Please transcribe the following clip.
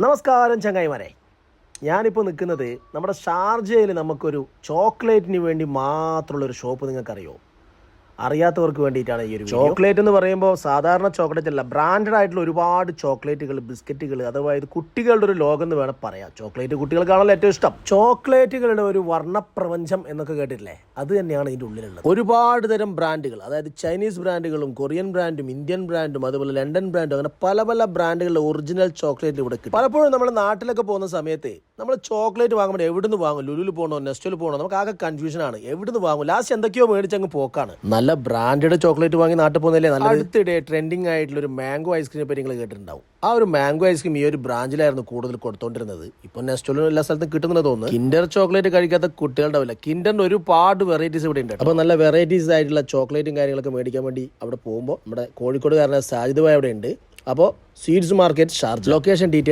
നമസ്കാരം ചങ്ങായിമാരെ, ഞാനിപ്പോൾ നിൽക്കുന്നത് നമ്മുടെ ഷാർജയിൽ നമുക്കൊരു ചോക്ലേറ്റിന് വേണ്ടി മാത്രമുള്ളൊരു ഷോപ്പ് നിങ്ങൾക്കറിയോ? അറിയാത്തവർക്ക് വേണ്ടിയിട്ടാണ് ഈ ഒരു ചോക്ലേറ്റ് എന്ന് പറയുമ്പോൾ സാധാരണ ചോക്ലേറ്റ് അല്ല, ബ്രാൻഡഡ് ആയിട്ടുള്ള ഒരുപാട് ചോക്ലേറ്റുകൾ, ബിസ്ക്കറ്റുകൾ, അതായത് കുട്ടികളുടെ ഒരു ലോകം എന്ന് വേണം പറയാം. ചോക്ലേറ്റ് കുട്ടികൾക്കാണല്ലോ ഏറ്റവും ഇഷ്ടം. ചോക്ലേറ്റുകളുടെ ഒരു വർണ്ണപ്രപഞ്ചം എന്നൊക്കെ കേട്ടിട്ടില്ലേ? അത് തന്നെയാണ് ഇതിൻ്റെ ഉള്ളിലുള്ളത്. ഒരുപാട് തരം ബ്രാൻഡുകൾ, അതായത് ചൈനീസ് ബ്രാൻഡുകളും കൊറിയൻ ബ്രാൻഡും ഇന്ത്യൻ ബ്രാൻഡും അതുപോലെ ലണ്ടൻ ബ്രാൻഡും, അങ്ങനെ പല പല ബ്രാൻഡുകളുടെ ഒറിജിനൽ ചോക്ലേറ്റ് ഇവിടെ കിട്ടും. പലപ്പോഴും നമ്മൾ നാട്ടിലൊക്കെ പോകുന്ന സമയത്ത് നമ്മൾ ചോക്ലേറ്റ് വാങ്ങുമ്പോൾ എവിടുന്ന് വാങ്ങും? ലുലുവിൽ പോകണോ, നെസ്റ്റോയിൽ പോകണോ? നമുക്ക് ആകെ കൺഫ്യൂഷനാണ്. എവിടുന്ന് വാങ്ങും? ലാസ്റ്റ് എന്തൊക്കെയോ മേടിച്ചങ്ങ് പോക്കാണ്. നല്ല ബ്രാൻഡഡ് ചോക്ലേറ്റ് വാങ്ങി നാട്ടിൽ പോകുന്നതല്ലേ നല്ല. അടുത്തിടെ ട്രെൻഡിങ് ആയിട്ടുള്ള ഒരു മാംഗോ ഐസ്ക്രീമിനെ പറ്റി നിങ്ങൾ കേട്ടിട്ടുണ്ടാവും. ആ ഒരു മാംഗോ ഐസ്ക്രീം ഈ ഒരു ബ്രാഞ്ചിലായിരുന്നു കൂടുതൽ കൊടുത്തോണ്ടിരുന്നത്. ഇപ്പൊ നെസ്റ്റോയിലും എല്ലാ സ്ഥലത്തും കിട്ടുന്നത് തോന്നുന്നു. കിൻഡർ ചോക്ലേറ്റ് കഴിക്കാത്ത കുട്ടികളുണ്ടാവില്ല. കിൻഡറിന്റെ ഒരുപാട് വെറൈറ്റീസ് ഇവിടെ ഉണ്ട്. അപ്പൊ നല്ല വെറൈറ്റീസ് ആയിട്ടുള്ള ചോക്ലേറ്റും കാര്യങ്ങളൊക്കെ മേടിക്കാൻ വേണ്ടി അവിടെ പോകുമ്പോൾ നമ്മുടെ കോഴിക്കോടുകാരനെ സാജിദ് ഭായ് അവിടെ ഉണ്ട്. അപ്പോൾ sweets market Sharjah. Location detail